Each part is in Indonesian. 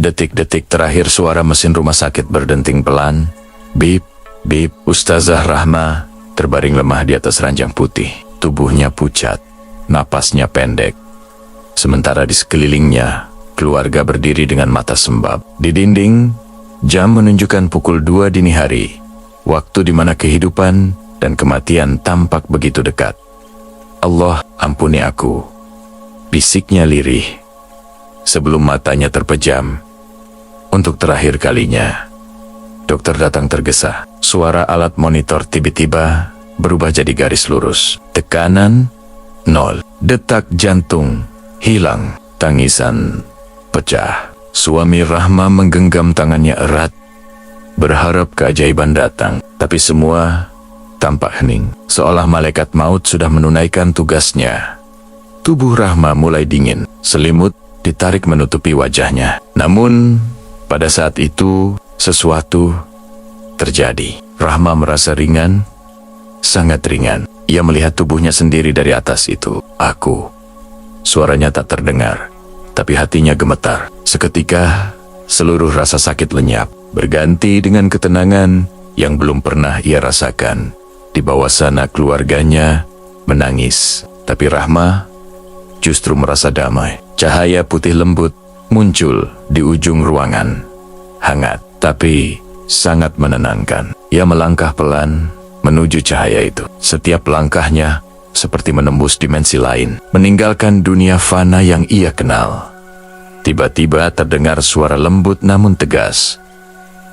Detik-detik terakhir suara mesin rumah sakit berdenting pelan. Bip, bip. Ustazah Rahma terbaring lemah di atas ranjang putih. Tubuhnya pucat, napasnya pendek. Sementara di sekelilingnya, keluarga berdiri dengan mata sembab. Di dinding, jam menunjukkan pukul 2 dini hari. Waktu di mana kehidupan dan kematian tampak begitu dekat. Allah, ampuni aku, bisiknya lirih. Sebelum matanya terpejam, untuk terakhir kalinya, dokter datang tergesa. Suara alat monitor tiba-tiba berubah jadi garis lurus. Tekanan 0. Detak jantung hilang. Tangisan pecah. Suami Rahma menggenggam tangannya erat, berharap keajaiban datang. Tapi semua tampak hening, seolah malaikat maut sudah menunaikan tugasnya. Tubuh Rahma mulai dingin. Selimut ditarik menutupi wajahnya. Namun pada saat itu, sesuatu terjadi. Rahma merasa ringan, sangat ringan. Ia melihat tubuhnya sendiri dari atas itu. Aku. Suaranya tak terdengar, tapi hatinya gemetar. Seketika, seluruh rasa sakit lenyap, berganti dengan ketenangan yang belum pernah ia rasakan. Di bawah sana keluarganya menangis, tapi Rahma justru merasa damai. Cahaya putih lembut muncul di ujung ruangan. Hangat, tapi sangat menenangkan. Ia melangkah pelan menuju cahaya itu. Setiap langkahnya seperti menembus dimensi lain, meninggalkan dunia fana yang ia kenal. Tiba-tiba terdengar suara lembut namun tegas.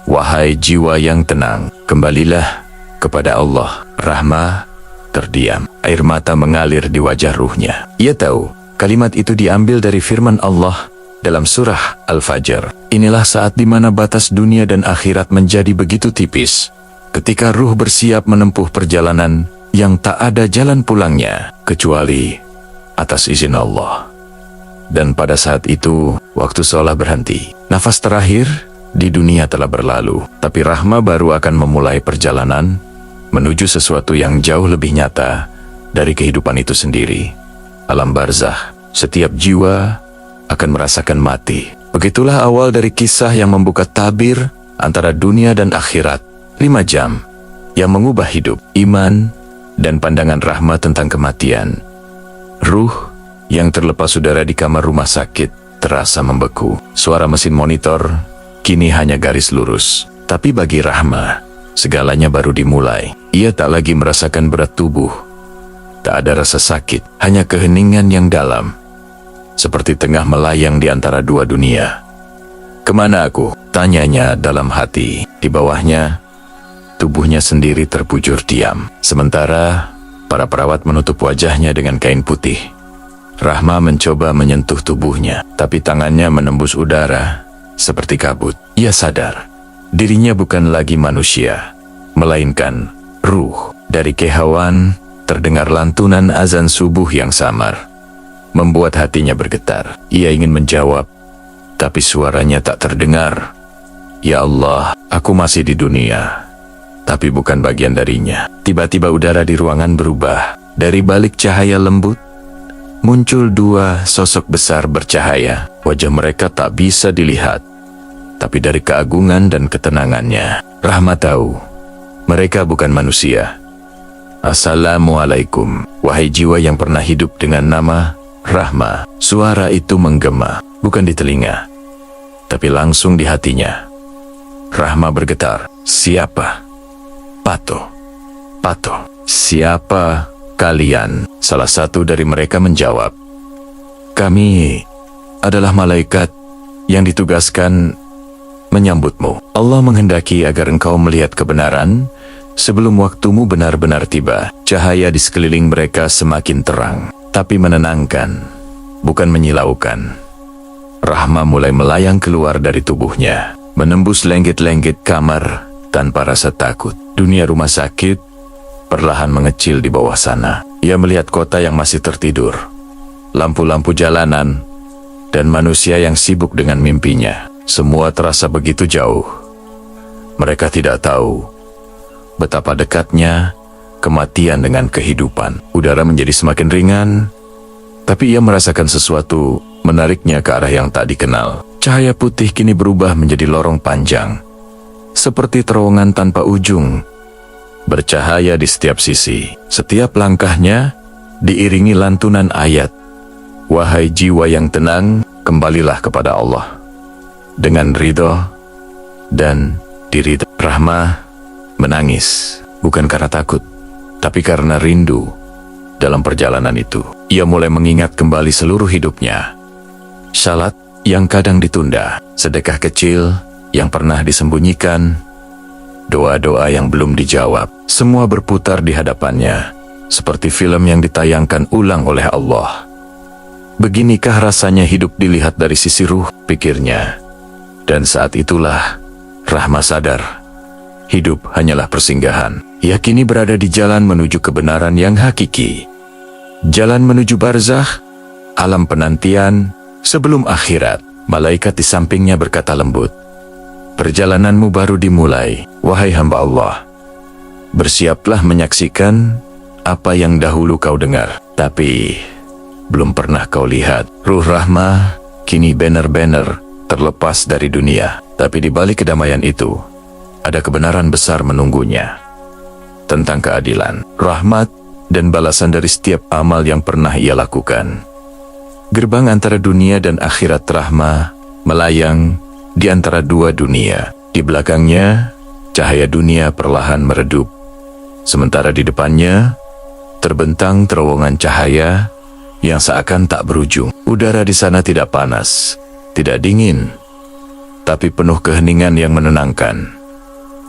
Wahai jiwa yang tenang, kembalilah kepada Allah. Rahma terdiam. Air mata mengalir di wajah ruhnya. Ia tahu kalimat itu diambil dari firman Allah dalam surah Al-Fajr. Inilah saat di mana batas dunia dan akhirat menjadi begitu tipis. Ketika ruh bersiap menempuh perjalanan yang tak ada jalan pulangnya, kecuali atas izin Allah. Dan pada saat itu, waktu seolah berhenti. Nafas terakhir di dunia telah berlalu. Tapi Rahma baru akan memulai perjalanan menuju sesuatu yang jauh lebih nyata dari kehidupan itu sendiri. Alam barzakh. Setiap jiwa akan merasakan mati. Begitulah awal dari kisah yang membuka tabir antara dunia dan akhirat. 5 jam yang mengubah hidup, iman, dan pandangan Rahma tentang kematian. Ruh yang terlepas udara di kamar rumah sakit terasa membeku. Suara mesin monitor kini hanya garis lurus. Tapi bagi Rahma, segalanya baru dimulai. Ia tak lagi merasakan berat tubuh. Tak ada rasa sakit, hanya keheningan yang dalam. Seperti tengah melayang di antara dua dunia. Kemana aku? Tanyanya dalam hati. Di bawahnya, tubuhnya sendiri terbujur diam. Sementara, para perawat menutup wajahnya dengan kain putih. Rahma mencoba menyentuh tubuhnya, tapi tangannya menembus udara, seperti kabut. Ia sadar, dirinya bukan lagi manusia, melainkan ruh. Dari kehauan, terdengar lantunan azan subuh yang samar, membuat hatinya bergetar. Ia ingin menjawab, tapi suaranya tak terdengar. Ya Allah, aku masih di dunia, tapi bukan bagian darinya. Tiba-tiba udara di ruangan berubah. Dari balik cahaya lembut, muncul 2 sosok besar bercahaya. Wajah mereka tak bisa dilihat, tapi dari keagungan dan ketenangannya, Rahma tahu, mereka bukan manusia. Assalamualaikum, wahai jiwa yang pernah hidup dengan nama Rahma. Suara itu menggema, bukan di telinga, tapi langsung di hatinya. Rahma bergetar. Siapa? Pato. Pato. Siapa kalian? Salah satu dari mereka menjawab, kami adalah malaikat yang ditugaskan menyambutmu. Allah menghendaki agar engkau melihat kebenaran sebelum waktumu benar-benar tiba. Cahaya di sekeliling mereka semakin terang, tapi menenangkan, bukan menyilaukan. Rahma mulai melayang keluar dari tubuhnya, menembus lenggit-lenggit kamar tanpa rasa takut. Dunia rumah sakit perlahan mengecil di bawah sana. Ia melihat kota yang masih tertidur, lampu-lampu jalanan, dan manusia yang sibuk dengan mimpinya. Semua terasa begitu jauh. Mereka tidak tahu betapa dekatnya kematian dengan kehidupan. Udara menjadi semakin ringan, tapi ia merasakan sesuatu menariknya ke arah yang tak dikenal. Cahaya putih kini berubah menjadi lorong panjang, seperti terowongan tanpa ujung, bercahaya di setiap sisi. Setiap langkahnya diiringi lantunan ayat, "Wahai jiwa yang tenang, kembalilah kepada Allah dengan ridho dan diridho." Rahma menangis, bukan karena takut, tapi karena rindu. Dalam perjalanan itu, ia mulai mengingat kembali seluruh hidupnya. Salat yang kadang ditunda, sedekah kecil yang pernah disembunyikan, doa-doa yang belum dijawab, semua berputar di hadapannya, seperti film yang ditayangkan ulang oleh Allah. Beginikah rasanya hidup dilihat dari sisi ruh, pikirnya. Dan saat itulah Rahma sadar, hidup hanyalah persinggahan. Ia kini berada di jalan menuju kebenaran yang hakiki. Jalan menuju barzakh, alam penantian, sebelum akhirat. Malaikat di sampingnya berkata lembut, "Perjalananmu baru dimulai, wahai hamba Allah. Bersiaplah menyaksikan apa yang dahulu kau dengar, tapi belum pernah kau lihat." Ruh Rahma kini benar-benar terlepas dari dunia. Tapi di balik kedamaian itu, ada kebenaran besar menunggunya. Tentang keadilan, rahmat, dan balasan dari setiap amal yang pernah ia lakukan. Gerbang antara dunia dan akhirat Rahma melayang di antara dua dunia. Di belakangnya, cahaya dunia perlahan meredup. Sementara di depannya, terbentang terowongan cahaya yang seakan tak berujung. Udara di sana tidak panas, tidak dingin, tapi penuh keheningan yang menenangkan.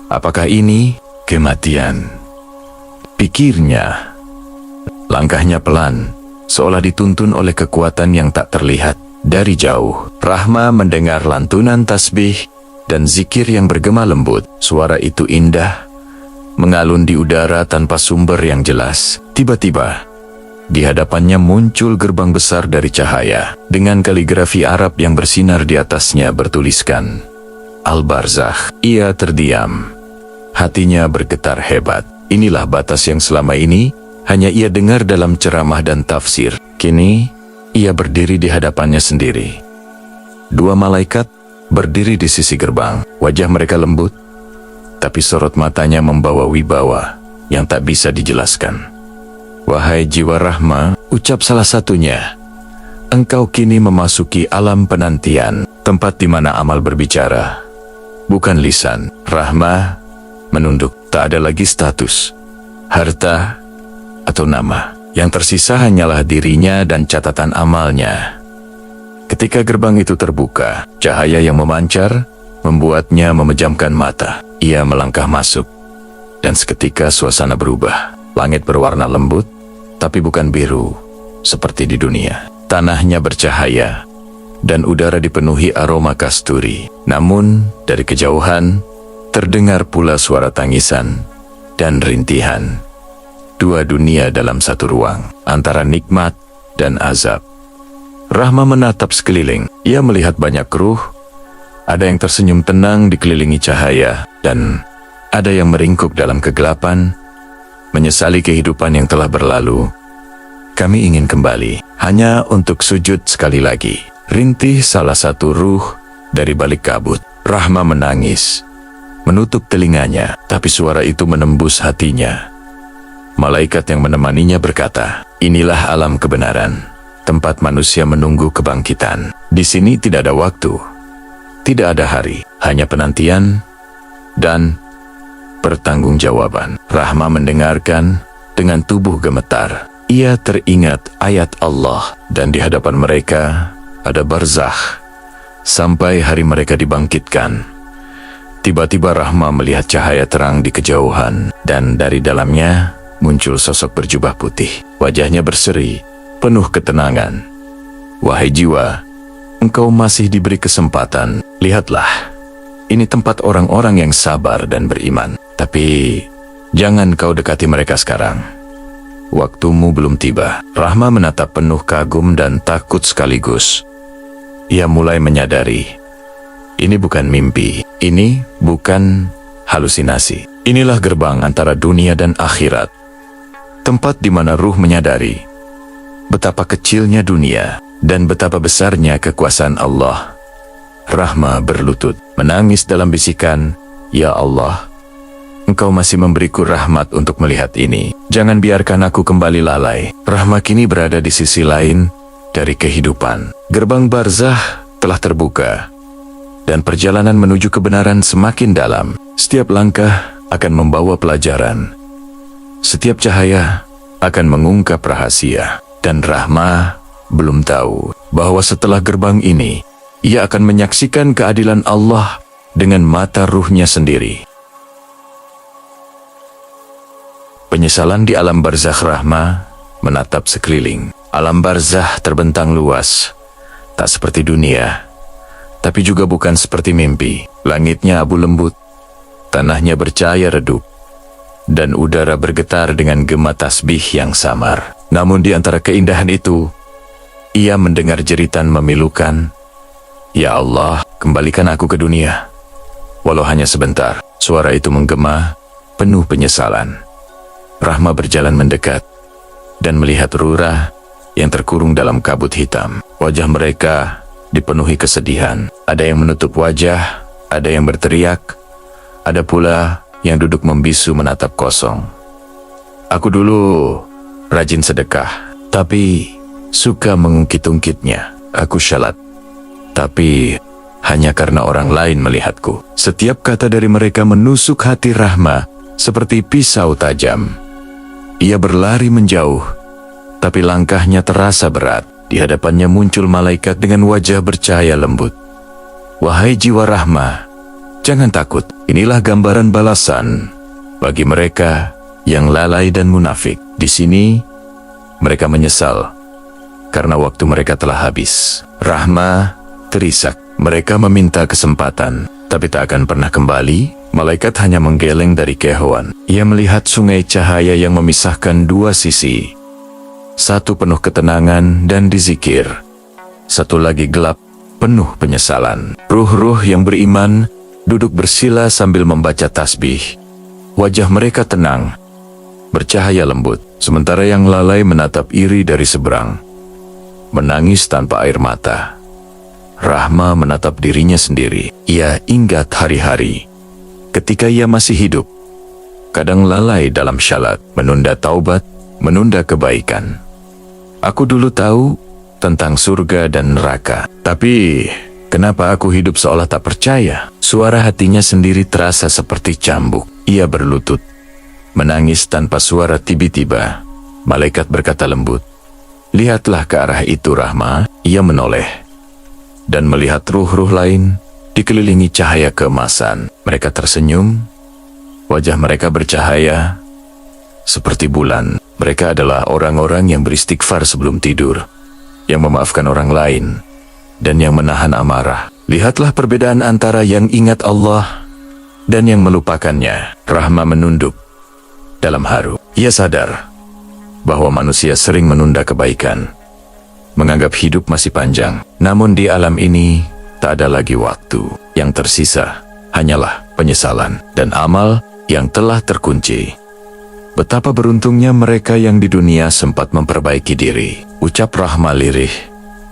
Apakah ini kematian? Pikirnya. Langkahnya pelan, seolah dituntun oleh kekuatan yang tak terlihat. Dari jauh, Rahma mendengar lantunan tasbih dan zikir yang bergema lembut. Suara itu indah, mengalun di udara tanpa sumber yang jelas. Tiba-tiba, di hadapannya muncul gerbang besar dari cahaya, dengan kaligrafi Arab yang bersinar di atasnya bertuliskan, "Al-Barzakh." Ia terdiam, hatinya bergetar hebat. Inilah batas yang selama ini hanya ia dengar dalam ceramah dan tafsir. Kini, ia berdiri di hadapannya sendiri. Dua malaikat berdiri di sisi gerbang. Wajah mereka lembut, tapi sorot matanya membawa wibawa yang tak bisa dijelaskan. "Wahai jiwa Rahma," ucap salah satunya, "engkau kini memasuki alam penantian, tempat di mana amal berbicara, bukan lisan." Rahma menunduk. Tak ada lagi status, harta, atau nama. Yang tersisa hanyalah dirinya dan catatan amalnya. Ketika gerbang itu terbuka, cahaya yang memancar membuatnya memejamkan mata. Ia melangkah masuk, dan seketika suasana berubah. Langit berwarna lembut, tapi bukan biru seperti di dunia. Tanahnya bercahaya, dan udara dipenuhi aroma kasturi. Namun, dari kejauhan, terdengar pula suara tangisan dan rintihan. Dua dunia dalam satu ruang, antara nikmat dan azab. Rahma menatap sekeliling. Ia melihat banyak ruh. Ada yang tersenyum tenang dikelilingi cahaya, dan ada yang meringkuk dalam kegelapan, menyesali kehidupan yang telah berlalu. "Kami ingin kembali, hanya untuk sujud sekali lagi," rintih salah satu ruh dari balik kabut. Rahma menangis, menutup telinganya, tapi suara itu menembus hatinya. Malaikat yang menemaninya berkata, "Inilah alam kebenaran, tempat manusia menunggu kebangkitan. Di sini tidak ada waktu, tidak ada hari, hanya penantian dan pertanggungjawaban." Rahma mendengarkan dengan tubuh gemetar. Ia teringat ayat Allah, dan di hadapan mereka ada barzakh sampai hari mereka dibangkitkan. Tiba-tiba Rahma melihat cahaya terang di kejauhan, dan dari dalamnya muncul sosok berjubah putih. Wajahnya berseri, penuh ketenangan. "Wahai jiwa, engkau masih diberi kesempatan. Lihatlah, ini tempat orang-orang yang sabar dan beriman. Tapi jangan kau dekati mereka sekarang. Waktumu belum tiba." Rahma menatap penuh kagum dan takut sekaligus. Ia mulai menyadari, ini bukan mimpi, ini bukan halusinasi. Inilah gerbang antara dunia dan akhirat. Tempat di mana ruh menyadari betapa kecilnya dunia dan betapa besarnya kekuasaan Allah. Rahma berlutut, menangis dalam bisikan, "Ya Allah, Engkau masih memberiku rahmat untuk melihat ini. Jangan biarkan aku kembali lalai." Rahma kini berada di sisi lain dari kehidupan. Gerbang barzah telah terbuka, dan perjalanan menuju kebenaran semakin dalam. Setiap langkah akan membawa pelajaran. Setiap cahaya akan mengungkap rahasia. Dan Rahma belum tahu bahwa setelah gerbang ini, ia akan menyaksikan keadilan Allah dengan mata ruhnya sendiri. Penyesalan di alam barzakh. Rahma menatap sekeliling. Alam barzakh terbentang luas, tak seperti dunia, tapi juga bukan seperti mimpi. Langitnya abu lembut, tanahnya bercahaya redup, dan udara bergetar dengan gema tasbih yang samar. Namun di antara keindahan itu, ia mendengar jeritan memilukan, "Ya Allah, kembalikan aku ke dunia." Walau hanya sebentar, suara itu menggema, penuh penyesalan. Rahma berjalan mendekat, dan melihat Rura yang terkurung dalam kabut hitam. Wajah mereka dipenuhi kesedihan. Ada yang menutup wajah, ada yang berteriak, ada pula yang duduk membisu menatap kosong. "Aku dulu rajin sedekah, tapi suka mengungkit-ungkitnya. Aku syalat, tapi hanya karena orang lain melihatku." Setiap kata dari mereka menusuk hati Rahma seperti pisau tajam. Ia berlari menjauh, tapi langkahnya terasa berat. Di hadapannya muncul malaikat dengan wajah bercahaya lembut. "Wahai jiwa Rahma, jangan takut. Inilah gambaran balasan bagi mereka yang lalai dan munafik." Di sini, mereka menyesal karena waktu mereka telah habis. Rahma terisak. Mereka meminta kesempatan, tapi tak akan pernah kembali. Malaikat hanya menggeleng dari kehauan. Ia melihat sungai cahaya yang memisahkan dua sisi. Satu penuh ketenangan dan dizikir, satu lagi gelap, penuh penyesalan. Ruh-ruh yang beriman duduk bersila sambil membaca tasbih. Wajah mereka tenang, bercahaya lembut, sementara yang lalai menatap iri dari seberang, menangis tanpa air mata. Rahma menatap dirinya sendiri. Ia ingat hari-hari ketika ia masih hidup, kadang lalai dalam syalat, menunda taubat, menunda kebaikan. "Aku dulu tahu tentang surga dan neraka, tapi kenapa aku hidup seolah tak percaya?" Suara hatinya sendiri terasa seperti cambuk. Ia berlutut, menangis tanpa suara. Tiba-tiba, malaikat berkata lembut, "Lihatlah ke arah itu, Rahma." Ia menoleh, dan melihat ruh-ruh lain dikelilingi cahaya keemasan. Mereka tersenyum, wajah mereka bercahaya seperti bulan. Mereka adalah orang-orang yang beristighfar sebelum tidur, yang memaafkan orang lain, dan yang menahan amarah. Lihatlah perbedaan antara yang ingat Allah dan yang melupakannya. Rahma menunduk dalam haru. Ia sadar bahwa manusia sering menunda kebaikan, menganggap hidup masih panjang. Namun di alam ini tak ada lagi waktu. Yang tersisa hanyalah penyesalan dan amal yang telah terkunci. Betapa beruntungnya mereka yang di dunia sempat memperbaiki diri, ucap Rahma lirih.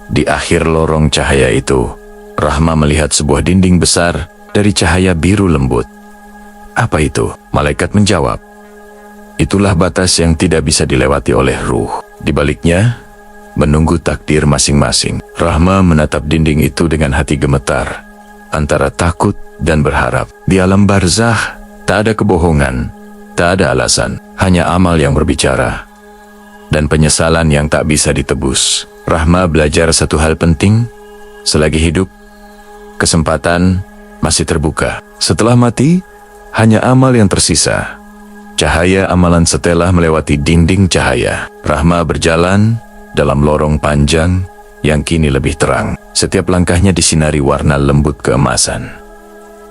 Di akhir lorong cahaya itu, Rahma melihat sebuah dinding besar dari cahaya biru lembut. "Apa itu?" Malaikat menjawab, "Itulah batas yang tidak bisa dilewati oleh ruh. Di baliknya, menunggu takdir masing-masing." Rahma menatap dinding itu dengan hati gemetar, antara takut dan berharap. Di alam barzakh, tak ada kebohongan, tak ada alasan, hanya amal yang berbicara, dan penyesalan yang tak bisa ditebus. Rahma belajar satu hal penting: selagi hidup, kesempatan masih terbuka. Setelah mati, hanya amal yang tersisa. Cahaya amalan setelah melewati dinding cahaya. Rahma berjalan dalam lorong panjang yang kini lebih terang. Setiap langkahnya disinari warna lembut keemasan.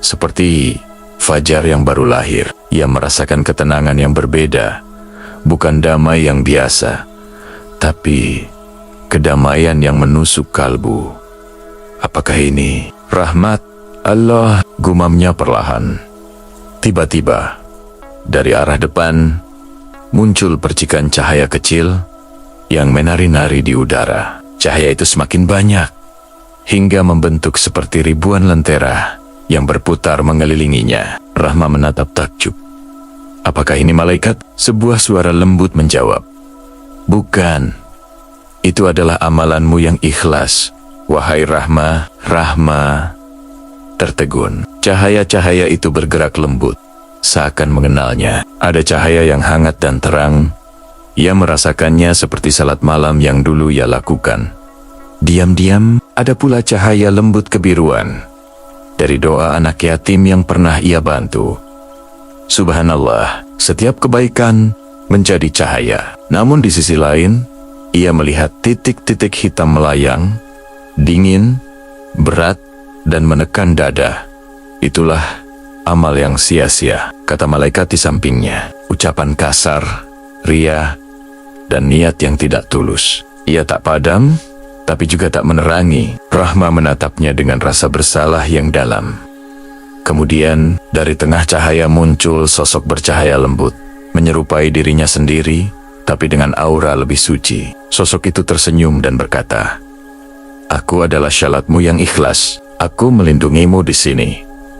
Seperti fajar yang baru lahir, ia merasakan ketenangan yang berbeda. Bukan damai yang biasa, tapi kedamaian yang menusuk kalbu. Apakah ini rahmat Allah? Gumamnya perlahan. Tiba-tiba, dari arah depan, muncul percikan cahaya kecil yang menari-nari di udara. Cahaya itu semakin banyak, hingga membentuk seperti ribuan lentera yang berputar mengelilinginya. Rahma menatap takjub. Apakah ini malaikat? Sebuah suara lembut menjawab. Bukan. Itu adalah amalanmu yang ikhlas. Wahai Rahma. Rahma tertegun. Cahaya-cahaya itu bergerak lembut, seakan mengenalnya. Ada cahaya yang hangat dan terang. Ia merasakannya seperti salat malam yang dulu ia lakukan. Diam-diam, ada pula cahaya lembut kebiruan dari doa anak yatim yang pernah ia bantu. Subhanallah, setiap kebaikan menjadi cahaya. Namun di sisi lain, ia melihat titik-titik hitam melayang, dingin, berat, dan menekan dada. Itulah amal yang sia-sia, kata malaikat di sampingnya. Ucapan kasar, ria, dan niat yang tidak tulus. Ia tak padam, tapi juga tak menerangi. Rahma menatapnya dengan rasa bersalah yang dalam. Kemudian, dari tengah cahaya muncul sosok bercahaya lembut, menyerupai dirinya sendiri, tapi dengan aura lebih suci. Sosok itu tersenyum dan berkata, Aku adalah syalatmu yang ikhlas. Aku melindungimu di sini,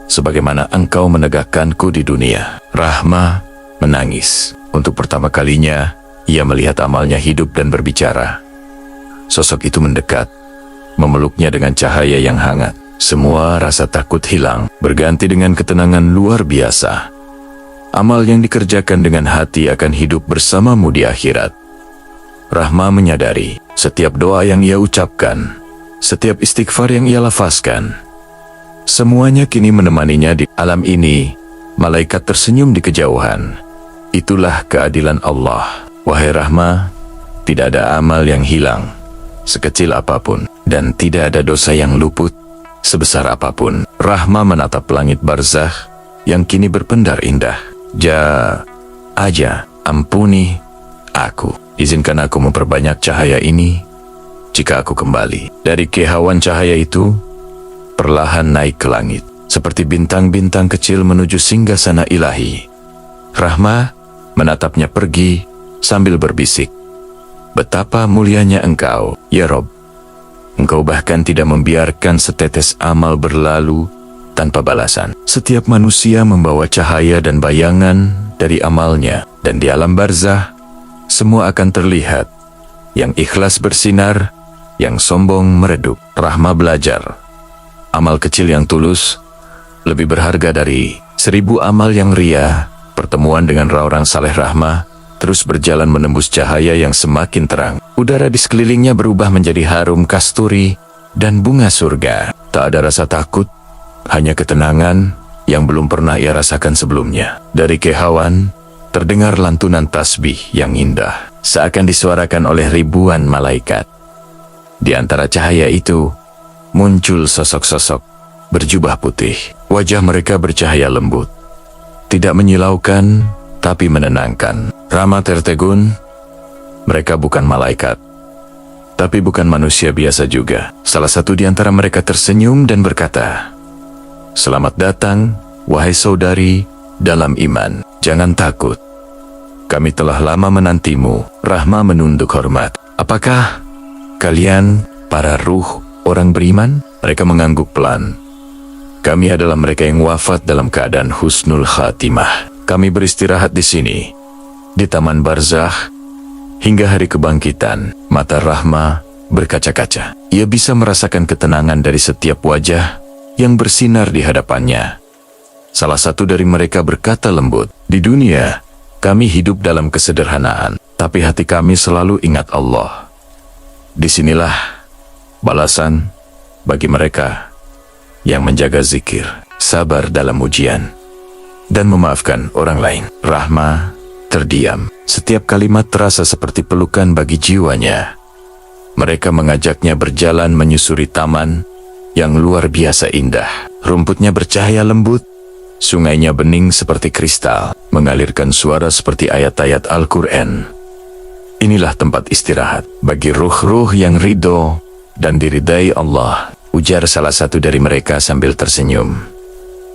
sebagaimana engkau menegakkanku di dunia. Rahma menangis. Untuk pertama kalinya, ia melihat amalnya hidup dan berbicara. Sosok itu mendekat, memeluknya dengan cahaya yang hangat. Semua rasa takut hilang, berganti dengan ketenangan luar biasa. Amal yang dikerjakan dengan hati akan hidup bersamamu di akhirat. Rahma menyadari, setiap doa yang ia ucapkan, setiap istighfar yang ia lafazkan, semuanya kini menemaninya di alam ini. Malaikat tersenyum di kejauhan. Itulah keadilan Allah. Wahai Rahma, tidak ada amal yang hilang, sekecil apapun, dan tidak ada dosa yang luput, sebesar apapun. Rahma menatap langit barzakh yang kini berpendar indah. Ampuni aku. Izinkan aku memperbanyak cahaya ini jika aku kembali. Dari kehauan cahaya itu perlahan naik ke langit, seperti bintang-bintang kecil menuju singgasana ilahi. Rahma menatapnya pergi sambil berbisik, Betapa mulianya engkau, ya Rob. Engkau bahkan tidak membiarkan setetes amal berlalu tanpa balasan. Setiap manusia membawa cahaya dan bayangan dari amalnya, dan di alam barzah semua akan terlihat. Yang ikhlas bersinar, yang sombong meredup. Rahma belajar, amal kecil yang tulus lebih berharga dari 1000 amal yang ria. Pertemuan dengan orang saleh Rahma terus berjalan menembus cahaya yang semakin terang. Udara di sekelilingnya berubah menjadi harum kasturi dan bunga surga. Tak ada rasa takut, hanya ketenangan yang belum pernah ia rasakan sebelumnya. Dari kehauan terdengar lantunan tasbih yang indah, seakan disuarakan oleh ribuan malaikat. Di antara cahaya itu muncul sosok-sosok berjubah putih. Wajah mereka bercahaya lembut, tidak menyilaukan tapi menenangkan. Rahma tertegun. Mereka bukan malaikat, tapi bukan manusia biasa juga. Salah satu di antara mereka tersenyum dan berkata, "Selamat datang, wahai saudari dalam iman. Jangan takut. Kami telah lama menantimu." Rahma menunduk hormat. "Apakah kalian para ruh orang beriman?" Mereka mengangguk pelan. "Kami adalah mereka yang wafat dalam keadaan husnul khatimah. Kami beristirahat di sini, di taman barzakh, hingga hari kebangkitan." Mata Rahma berkaca-kaca. Ia bisa merasakan ketenangan dari setiap wajah yang bersinar di hadapannya. Salah satu dari mereka berkata lembut, "Di dunia, kami hidup dalam kesederhanaan, tapi hati kami selalu ingat Allah." Disinilah balasan bagi mereka yang menjaga zikir, sabar dalam ujian, dan memaafkan orang lain. Rahma terdiam. Setiap kalimat terasa seperti pelukan bagi jiwanya. Mereka mengajaknya berjalan menyusuri taman yang luar biasa indah. Rumputnya bercahaya lembut, sungainya bening seperti kristal, mengalirkan suara seperti ayat-ayat Al-Quran. "Inilah tempat istirahat bagi ruh-ruh yang ridho dan diridai Allah," ujar salah satu dari mereka sambil tersenyum.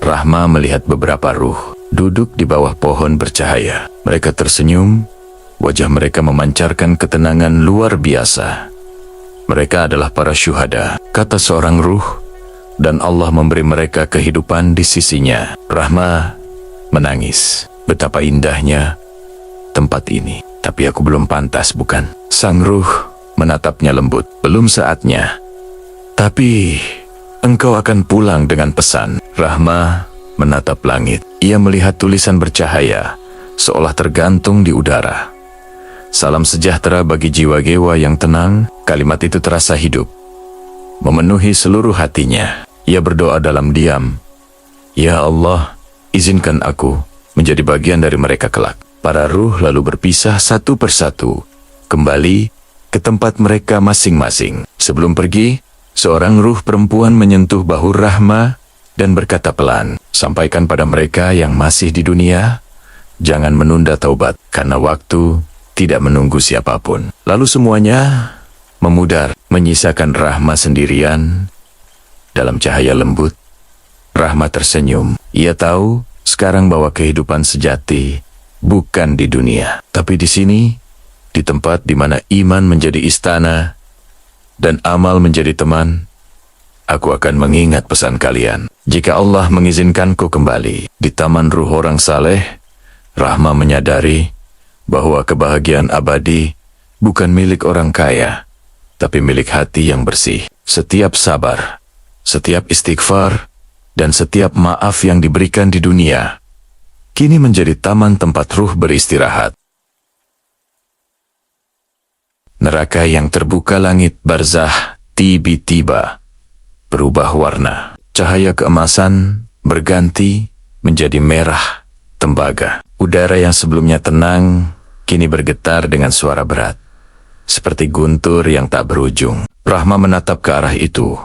Rahma melihat beberapa ruh duduk di bawah pohon bercahaya. Mereka tersenyum, wajah mereka memancarkan ketenangan luar biasa. Mereka adalah para syuhada, kata seorang ruh, dan Allah memberi mereka kehidupan di sisinya. Rahma menangis. Betapa indahnya tempat ini. Tapi aku belum pantas, bukan? Sang ruh menatapnya lembut. Belum saatnya. Tapi engkau akan pulang dengan pesan. Rahma menatap langit. Ia melihat tulisan bercahaya, seolah tergantung di udara. Salam sejahtera bagi jiwa-jiwa yang tenang. Kalimat itu terasa hidup, memenuhi seluruh hatinya. Ia berdoa dalam diam. Ya Allah, izinkan aku menjadi bagian dari mereka kelak. Para ruh lalu berpisah satu persatu, kembali ke tempat mereka masing-masing. Sebelum pergi, seorang ruh perempuan menyentuh bahu Rahma dan berkata pelan, sampaikan pada mereka yang masih di dunia, jangan menunda taubat, karena waktu tidak menunggu siapapun. Lalu semuanya memudar, menyisakan Rahma sendirian dalam cahaya lembut. Rahma tersenyum. Ia tahu sekarang bahwa kehidupan sejati bukan di dunia, tapi di sini, di tempat di mana iman menjadi istana dan amal menjadi teman. Aku akan mengingat pesan kalian. Jika Allah mengizinkanku kembali di taman ruh orang saleh, Rahma menyadari bahwa kebahagiaan abadi bukan milik orang kaya, tapi milik hati yang bersih. Setiap sabar, setiap istighfar, dan setiap maaf yang diberikan di dunia, kini menjadi taman tempat ruh beristirahat. Neraka yang terbuka, langit barzah tiba-tiba berubah warna. Cahaya keemasan berganti menjadi merah tembaga. Udara yang sebelumnya tenang kini bergetar dengan suara berat, seperti guntur yang tak berujung. Rahma menatap ke arah itu,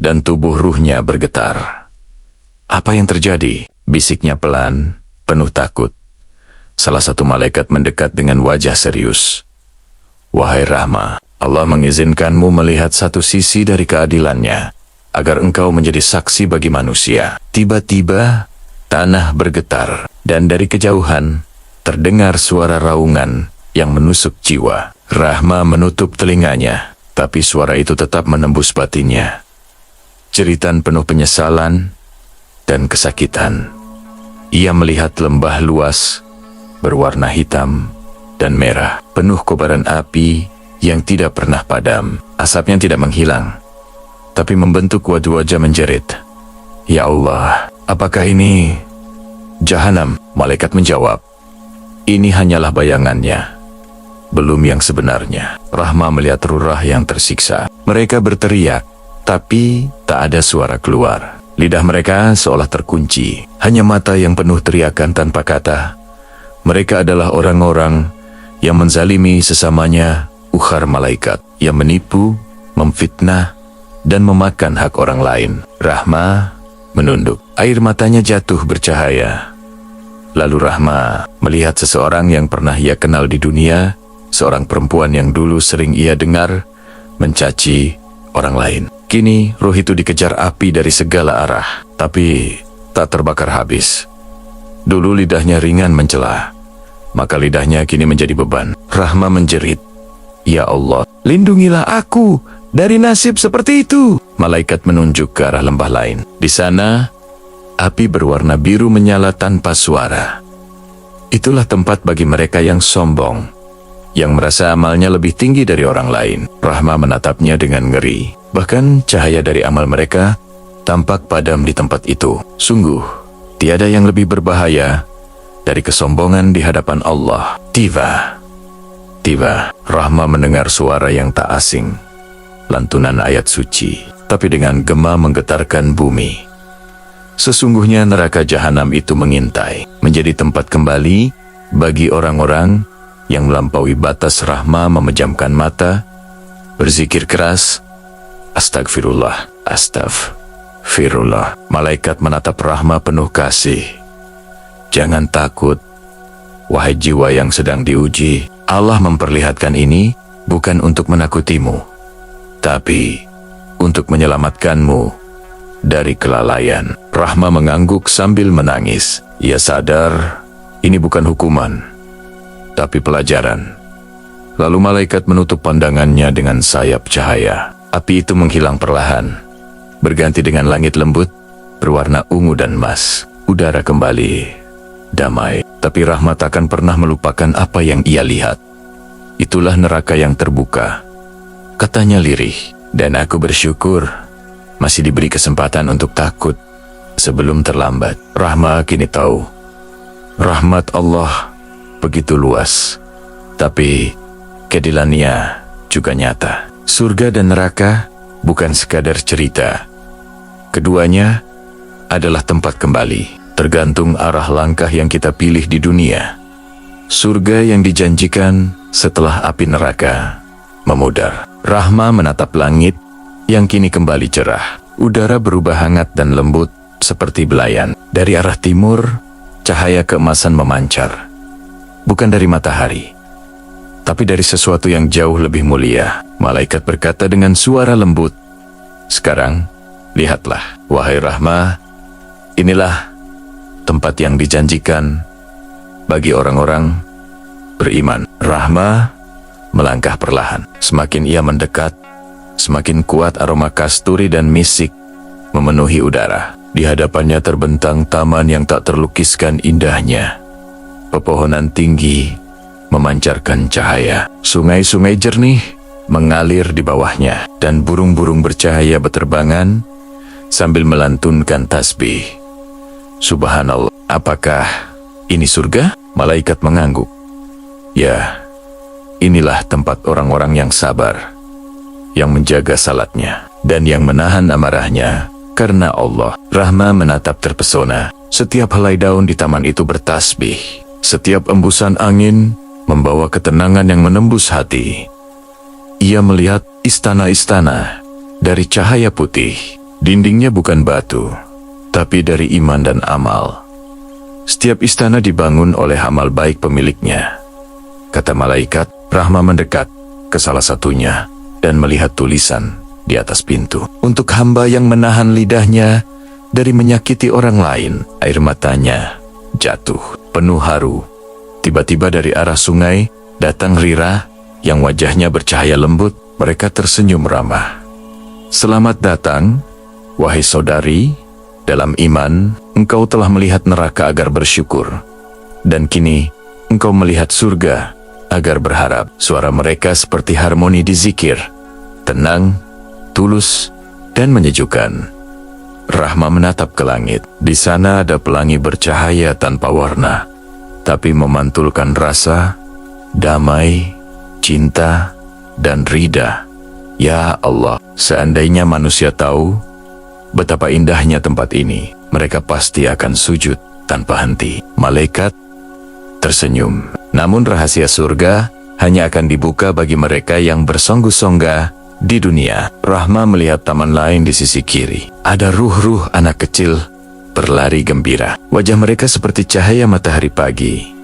dan tubuh ruhnya bergetar. Apa yang terjadi? Bisiknya pelan, penuh takut. Salah satu malaikat mendekat dengan wajah serius. Wahai Rahma, Allah mengizinkanmu melihat satu sisi dari keadilannya, agar engkau menjadi saksi bagi manusia. Tiba-tiba, tanah bergetar, dan dari kejauhan, terdengar suara raungan yang menusuk jiwa. Rahma menutup telinganya, tapi suara itu tetap menembus batinnya. Jeritan penuh penyesalan dan kesakitan. Ia melihat lembah luas, berwarna hitam dan merah, penuh kobaran api yang tidak pernah padam. Asapnya tidak menghilang, tapi membentuk wajah-wajah menjerit. Ya Allah, apakah ini Jahanam? Malaikat menjawab, ini hanyalah bayangannya, belum yang sebenarnya. Rahma melihat rurah yang tersiksa. Mereka berteriak, tapi tak ada suara keluar. Lidah mereka seolah terkunci, hanya mata yang penuh teriakan tanpa kata. Mereka adalah orang-orang yang menzalimi sesamanya, ukhar malaikat, yang menipu, memfitnah, dan memakan hak orang lain. Rahma menunduk. Air matanya jatuh bercahaya. Lalu Rahma melihat seseorang yang pernah ia kenal di dunia, seorang perempuan yang dulu sering ia dengar mencaci orang lain. Kini ruh itu dikejar api dari segala arah, tapi tak terbakar habis. Dulu lidahnya ringan mencela, maka lidahnya kini menjadi beban. Rahma menjerit, Ya Allah, lindungilah aku dari nasib seperti itu. Malaikat menunjuk ke arah lembah lain. Di sana, api berwarna biru menyala tanpa suara. Itulah tempat bagi mereka yang sombong, yang merasa amalnya lebih tinggi dari orang lain. Rahma menatapnya dengan ngeri. Bahkan cahaya dari amal mereka tampak padam di tempat itu. Sungguh, tiada yang lebih berbahaya dari kesombongan di hadapan Allah. Tiba, Rahma mendengar suara yang tak asing. Lantunan ayat suci, tapi dengan gema menggetarkan bumi. Sesungguhnya neraka Jahanam itu mengintai, menjadi tempat kembali bagi orang-orang yang melampaui batas. Rahma memejamkan mata, berzikir keras, Astagfirullah, astagfirullah. Malaikat menatap Rahma penuh kasih. Jangan takut, wahai jiwa yang sedang diuji. Allah memperlihatkan ini bukan untuk menakutimu, tapi untuk menyelamatkanmu dari kelalaian. Rahma mengangguk sambil menangis. Ia sadar ini bukan hukuman, tapi pelajaran. Lalu malaikat menutup pandangannya dengan sayap cahaya. Api itu menghilang perlahan, berganti dengan langit lembut, berwarna ungu dan emas. Udara kembali damai, tapi Rahmat akan pernah melupakan apa yang ia lihat. Itulah neraka yang terbuka, katanya lirih. Dan aku bersyukur masih diberi kesempatan untuk takut sebelum terlambat. Rahma kini tahu, rahmat Allah begitu luas, tapi keadilannya juga nyata. Surga dan neraka bukan sekadar cerita. Keduanya adalah tempat kembali, tergantung arah langkah yang kita pilih di dunia. Surga yang dijanjikan setelah api neraka memudar. Rahma menatap langit yang kini kembali cerah. Udara berubah hangat dan lembut seperti belayan. Dari arah timur, cahaya keemasan memancar. Bukan dari matahari, tapi dari sesuatu yang jauh lebih mulia. Malaikat berkata dengan suara lembut, "Sekarang, lihatlah, wahai Rahma, inilah tempat yang dijanjikan bagi orang-orang beriman." Rahma melangkah perlahan. Semakin ia mendekat, semakin kuat aroma kasturi dan misik memenuhi udara. Di hadapannya terbentang taman yang tak terlukiskan indahnya. Pepohonan tinggi memancarkan cahaya. Sungai-sungai jernih mengalir di bawahnya, dan burung-burung bercahaya beterbangan sambil melantunkan tasbih. Subhanallah, apakah ini surga? Malaikat mengangguk. Ya, inilah tempat orang-orang yang sabar, yang menjaga salatnya, dan yang menahan amarahnya karena Allah. Rahma menatap terpesona. Setiap helai daun di taman itu bertasbih. Setiap embusan angin membawa ketenangan yang menembus hati. Ia melihat istana-istana dari cahaya putih. Dindingnya bukan batu, tapi dari iman dan amal. Setiap istana dibangun oleh amal baik pemiliknya. Kata malaikat, Rahma mendekat ke salah satunya dan melihat tulisan di atas pintu. Untuk hamba yang menahan lidahnya dari menyakiti orang lain. Air matanya jatuh, penuh haru. Tiba-tiba dari arah sungai datang Rira yang wajahnya bercahaya lembut. Mereka tersenyum ramah. "Selamat datang, wahai saudari. Dalam iman, engkau telah melihat neraka agar bersyukur. Dan kini, engkau melihat surga agar berharap." Suara mereka seperti harmoni di zikir. Tenang, tulus, dan menyejukkan. Rahma menatap ke langit. Di sana ada pelangi bercahaya tanpa warna, tapi memantulkan rasa, damai, cinta, dan rida. Ya Allah, seandainya manusia tahu betapa indahnya tempat ini, mereka pasti akan sujud tanpa henti. Malaikat tersenyum. Namun rahasia surga hanya akan dibuka bagi mereka yang bersungguh-sungguh di dunia. Rahma melihat taman lain di sisi kiri. Ada ruh-ruh anak kecil berlari gembira. Wajah mereka seperti cahaya matahari pagi.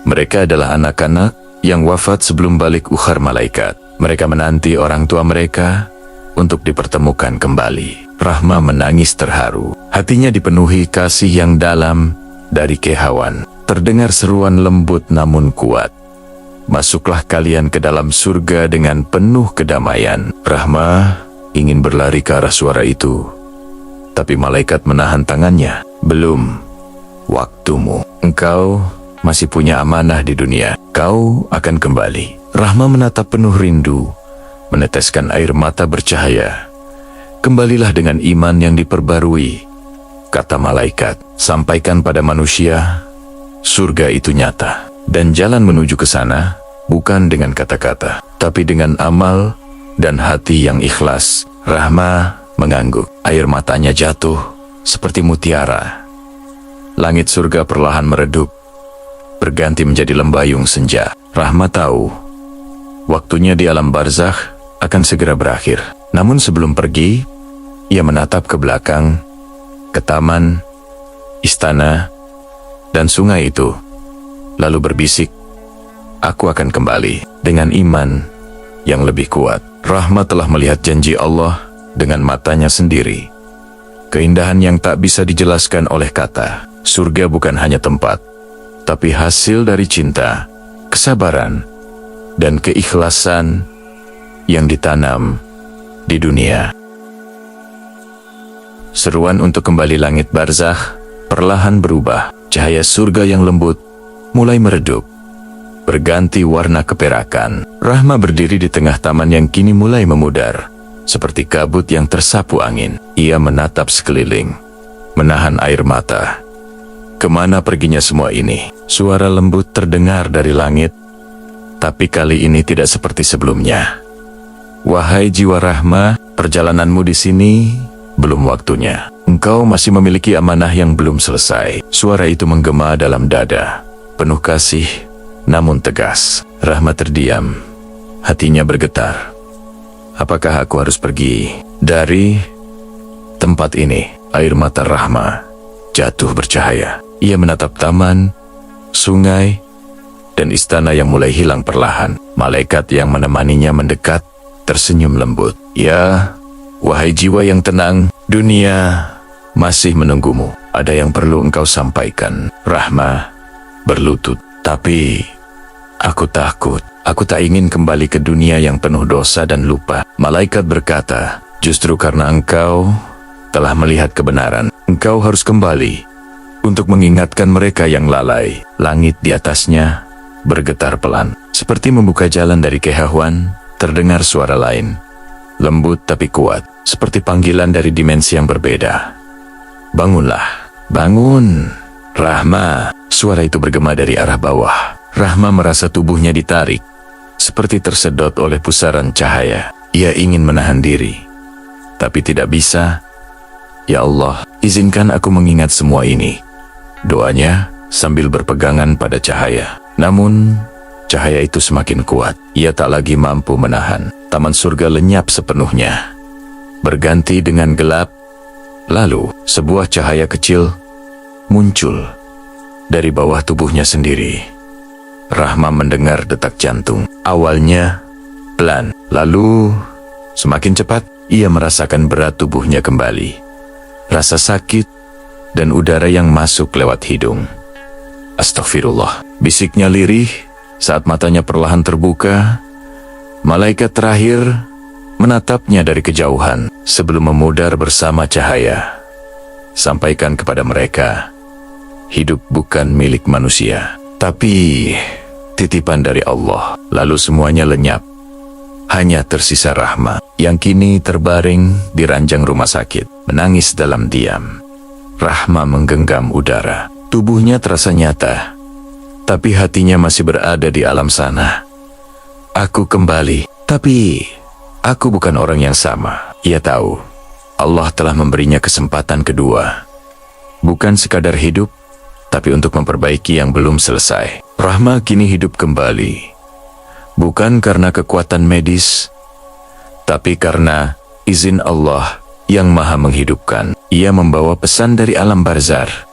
Mereka adalah anak-anak yang wafat sebelum balik ukhar malaikat. Mereka menanti orang tua mereka untuk dipertemukan kembali. Rahma menangis terharu. Hatinya dipenuhi kasih yang dalam dari Kehawan. Terdengar seruan lembut namun kuat. "Masuklah kalian ke dalam surga dengan penuh kedamaian." Rahma ingin berlari ke arah suara itu, tapi malaikat menahan tangannya. "Belum waktumu. Engkau masih punya amanah di dunia. Kau akan kembali." Rahma menatap penuh rindu, meneteskan air mata bercahaya. "Kembalilah dengan iman yang diperbarui," kata malaikat. "Sampaikan pada manusia, surga itu nyata. Dan jalan menuju ke sana bukan dengan kata-kata, tapi dengan amal dan hati yang ikhlas." Rahma mengangguk. Air matanya jatuh seperti mutiara. Langit surga perlahan meredup, berganti menjadi lembayung senja. Rahma tahu waktunya di alam barzakh akan segera berakhir. Namun sebelum pergi, ia menatap ke belakang, ke taman, istana, dan sungai itu. Lalu berbisik, "Aku akan kembali dengan iman yang lebih kuat." Rahma telah melihat janji Allah dengan matanya sendiri. Keindahan yang tak bisa dijelaskan oleh kata. Surga bukan hanya tempat, tapi hasil dari cinta, kesabaran, dan keikhlasan yang ditanam di dunia. Seruan untuk kembali langit barzakh perlahan berubah. Cahaya surga yang lembut mulai meredup, berganti warna keperakan. Rahma berdiri di tengah taman yang kini mulai memudar, seperti kabut yang tersapu angin. Ia menatap sekeliling, menahan air mata. Kemana perginya semua ini? Suara lembut terdengar dari langit, tapi kali ini tidak seperti sebelumnya. Wahai jiwa Rahma, perjalananmu di sini belum waktunya. Engkau masih memiliki amanah yang belum selesai. Suara itu menggema dalam dada, penuh kasih namun tegas. Rahma terdiam, hatinya bergetar. Apakah aku harus pergi dari tempat ini? Air mata Rahma jatuh bercahaya. Ia menatap taman, sungai, dan istana yang mulai hilang perlahan. Malaikat yang menemaninya mendekat, tersenyum lembut. Ya, wahai jiwa yang tenang, dunia masih menunggumu. Ada yang perlu engkau sampaikan. Rahma berlutut. Tapi aku takut. Aku tak ingin kembali ke dunia yang penuh dosa dan lupa. Malaikat berkata, justru karena engkau telah melihat kebenaran, engkau harus kembali untuk mengingatkan mereka yang lalai. Langit di atasnya bergetar pelan, seperti membuka jalan dari kehauan. Terdengar suara lain, lembut tapi kuat, seperti panggilan dari dimensi yang berbeda. Bangunlah, bangun, Rahma. Suara itu bergema dari arah bawah. Rahma merasa tubuhnya ditarik, seperti tersedot oleh pusaran cahaya. Ia ingin menahan diri, tapi tidak bisa. Ya Allah, izinkan aku mengingat semua ini, doanya sambil berpegangan pada cahaya. Namun, cahaya itu semakin kuat. Ia tak lagi mampu menahan. Taman surga lenyap sepenuhnya, berganti dengan gelap. Lalu, sebuah cahaya kecil muncul dari bawah tubuhnya sendiri. Rahma mendengar detak jantung. Awalnya pelan, lalu semakin cepat. Ia merasakan berat tubuhnya kembali, rasa sakit dan udara yang masuk lewat hidung. Astagfirullah, bisiknya lirih saat matanya perlahan terbuka. Malaikat terakhir menatapnya dari kejauhan sebelum memudar bersama cahaya. Sampaikan kepada mereka, hidup bukan milik manusia, tapi titipan dari Allah. Lalu semuanya lenyap. Hanya tersisa Rahma yang kini terbaring di ranjang rumah sakit, menangis dalam diam. Rahma menggenggam udara. Tubuhnya terasa nyata, tapi hatinya masih berada di alam sana. Aku kembali, tapi aku bukan orang yang sama. Ia tahu Allah telah memberinya kesempatan kedua, bukan sekadar hidup, tapi untuk memperbaiki yang belum selesai. Rahma kini hidup kembali, bukan karena kekuatan medis, tapi karena izin Allah yang maha menghidupkan. Ia membawa pesan dari alam barzakh.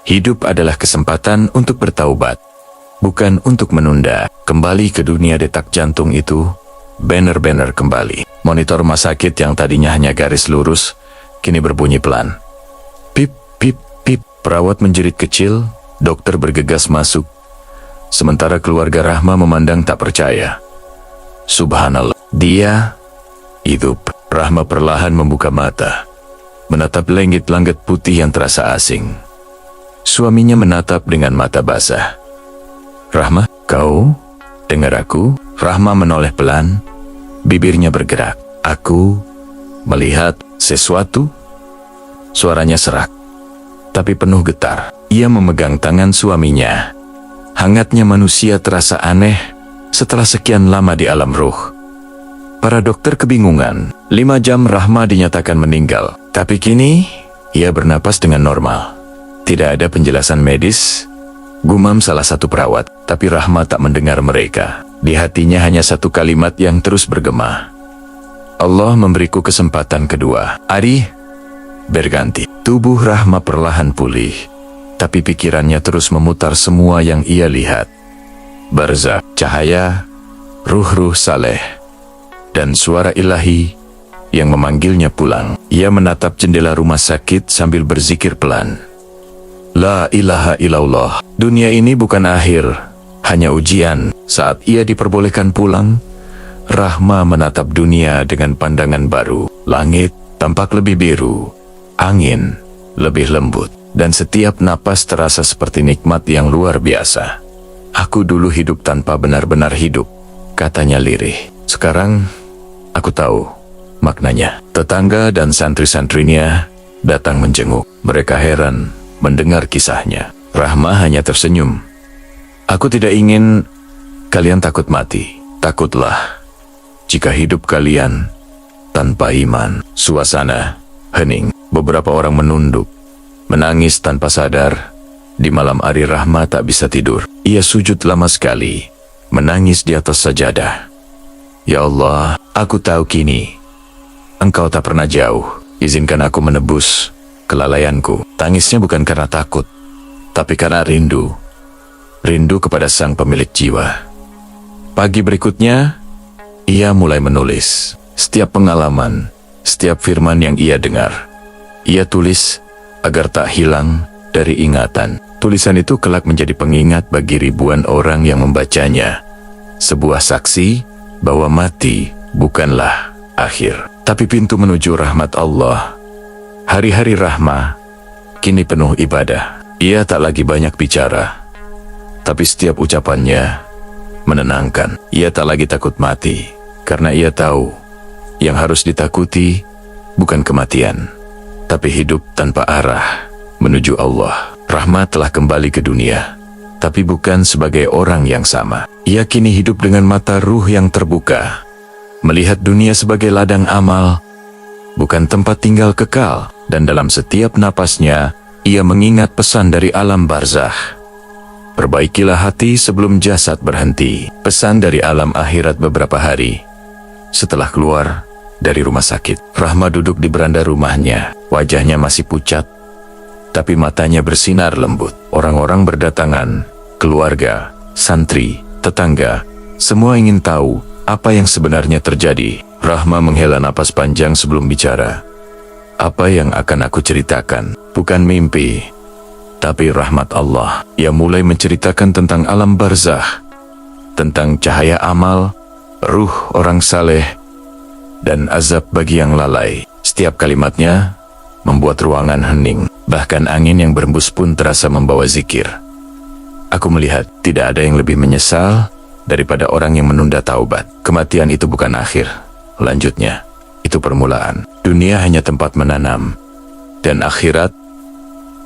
Hidup adalah kesempatan untuk bertaubat, bukan untuk menunda. Kembali ke dunia detak jantung itu, banner-banner kembali. Monitor rumah sakit yang tadinya hanya garis lurus, kini berbunyi pelan. Pip, pip, pip. Perawat menjerit kecil, dokter bergegas masuk. Sementara keluarga Rahma memandang tak percaya. Subhanallah, dia hidup. Rahma perlahan membuka mata, menatap langit-langit putih yang terasa asing. Suaminya menatap dengan mata basah. Rahma, kau dengar aku? Rahma menoleh pelan, bibirnya bergerak. Aku melihat sesuatu. Suaranya serak, tapi penuh getar. Ia memegang tangan suaminya. Hangatnya manusia terasa aneh setelah sekian lama di alam ruh. Para dokter kebingungan. 5 jam Rahma dinyatakan meninggal, tapi kini ia bernapas dengan normal. Tidak ada penjelasan medis, gumam salah satu perawat, tapi Rahma tak mendengar mereka. Di hatinya hanya satu kalimat yang terus bergema. Allah memberiku kesempatan kedua. Hari berganti. Tubuh Rahma perlahan pulih, tapi pikirannya terus memutar semua yang ia lihat. Barzakh, cahaya, ruh-ruh saleh, dan suara ilahi yang memanggilnya pulang. Ia menatap jendela rumah sakit sambil berzikir pelan. La ilaha illallah. Dunia ini bukan akhir, hanya ujian. Saat ia diperbolehkan pulang, Rahma menatap dunia dengan pandangan baru. Langit tampak lebih biru, angin lebih lembut, dan setiap napas terasa seperti nikmat yang luar biasa. Aku dulu hidup tanpa benar-benar hidup, katanya lirih. Sekarang aku tahu maknanya. Tetangga dan santri-santrinya datang menjenguk. Mereka heran mendengar kisahnya. Rahma hanya tersenyum. Aku tidak ingin kalian takut mati. Takutlah jika hidup kalian tanpa iman. Suasana hening. Beberapa orang menunduk, menangis tanpa sadar. Di malam hari Rahma tak bisa tidur. Ia sujud lama sekali, menangis di atas sajadah. Ya Allah, aku tahu kini Engkau tak pernah jauh. Izinkan aku menebus kelalaianku. Tangisnya bukan karena takut, tapi karena rindu. Rindu kepada sang pemilik jiwa. Pagi berikutnya, ia mulai menulis. Setiap pengalaman, setiap firman yang ia dengar, ia tulis agar tak hilang dari ingatan. Tulisan itu kelak menjadi pengingat bagi ribuan orang yang membacanya. Sebuah saksi bahwa mati bukanlah akhir, tapi pintu menuju rahmat Allah. Hari-hari Rahma kini penuh ibadah. Ia tak lagi banyak bicara, tapi setiap ucapannya menenangkan. Ia tak lagi takut mati, karena ia tahu yang harus ditakuti bukan kematian, tapi hidup tanpa arah menuju Allah. Rahma telah kembali ke dunia, tapi bukan sebagai orang yang sama. Ia kini hidup dengan mata ruh yang terbuka, melihat dunia sebagai ladang amal, bukan tempat tinggal kekal. Dan dalam setiap napasnya, ia mengingat pesan dari alam barzakh. Perbaikilah hati sebelum jasad berhenti. Pesan dari alam akhirat beberapa hari setelah keluar dari rumah sakit. Rahma duduk di beranda rumahnya. Wajahnya masih pucat, tapi matanya bersinar lembut. Orang-orang berdatangan, keluarga, santri, tetangga, semua ingin tahu apa yang sebenarnya terjadi. Rahma menghela napas panjang sebelum bicara. Apa yang akan aku ceritakan bukan mimpi, tapi rahmat Allah. Ia mulai menceritakan tentang alam barzakh, tentang cahaya amal, ruh orang saleh, dan azab bagi yang lalai. Setiap kalimatnya membuat ruangan hening. Bahkan angin yang berembus pun terasa membawa zikir. Aku melihat tidak ada yang lebih menyesal daripada orang yang menunda taubat. Kematian itu bukan akhir, lanjutnya. Itu permulaan. Dunia hanya tempat menanam, dan akhirat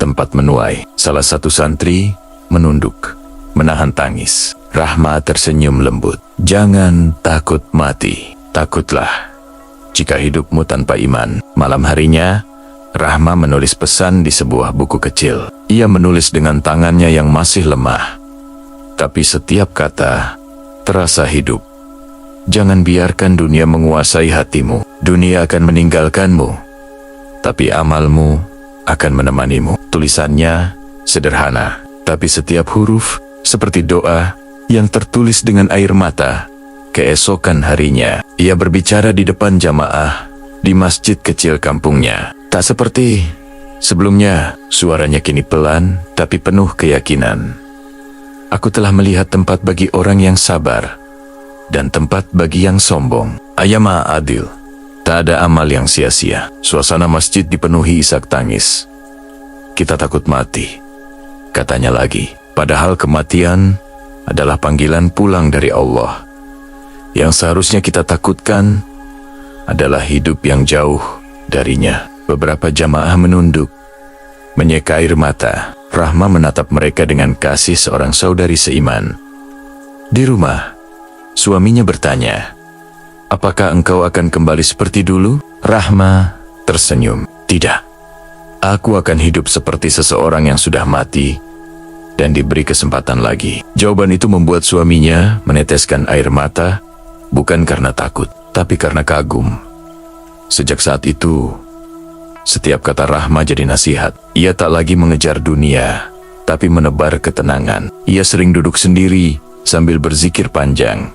tempat menuai. Salah satu santri menunduk, menahan tangis. Rahma tersenyum lembut. Jangan takut mati. Takutlah jika hidupmu tanpa iman. Malam harinya, Rahma menulis pesan di sebuah buku kecil. Ia menulis dengan tangannya yang masih lemah, tapi setiap kata terasa hidup. Jangan biarkan dunia menguasai hatimu. Dunia akan meninggalkanmu, tapi amalmu akan menemanimu. Tulisannya sederhana, tapi setiap huruf seperti doa yang tertulis dengan air mata. Keesokan harinya, ia berbicara di depan jamaah di masjid kecil kampungnya. Tak seperti sebelumnya, suaranya kini pelan tapi penuh keyakinan. Aku telah melihat tempat bagi orang yang sabar dan tempat bagi yang sombong. Ayah Maha Adil. Tak ada amal yang sia-sia. Suasana masjid dipenuhi isak tangis. Kita takut mati, katanya lagi. Padahal kematian adalah panggilan pulang dari Allah. Yang seharusnya kita takutkan adalah hidup yang jauh darinya. Beberapa jamaah menunduk, menyeka air mata. Rahma menatap mereka dengan kasih seorang saudari seiman. Di rumah, suaminya bertanya, apakah engkau akan kembali seperti dulu? Rahma tersenyum. Tidak. Aku akan hidup seperti seseorang yang sudah mati dan diberi kesempatan lagi. Jawaban itu membuat suaminya meneteskan air mata, bukan karena takut, tapi karena kagum. Sejak saat itu, setiap kata Rahma jadi nasihat. Ia tak lagi mengejar dunia, tapi menebar ketenangan. Ia sering duduk sendiri sambil berzikir panjang.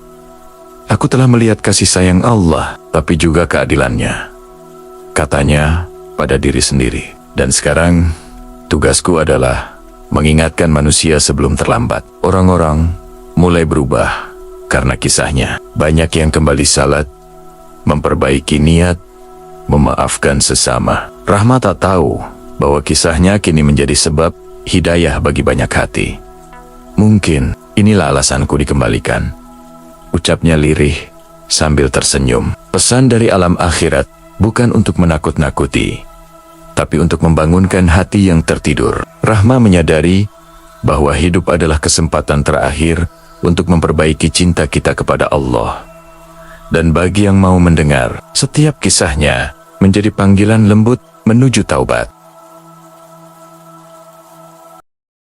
Aku telah melihat kasih sayang Allah, tapi juga keadilannya, katanya pada diri sendiri. Dan sekarang, tugasku adalah mengingatkan manusia sebelum terlambat. Orang-orang mulai berubah karena kisahnya. Banyak yang kembali salat, memperbaiki niat, memaafkan sesama. Rahma tak tahu bahwa kisahnya kini menjadi sebab hidayah bagi banyak hati. Mungkin inilah alasanku dikembalikan, ucapnya lirih sambil tersenyum. Pesan dari alam akhirat bukan untuk menakut-nakuti, tapi untuk membangunkan hati yang tertidur. Rahma menyadari bahwa hidup adalah kesempatan terakhir untuk memperbaiki cinta kita kepada Allah. Dan bagi yang mau mendengar, setiap kisahnya menjadi panggilan lembut menuju taubat.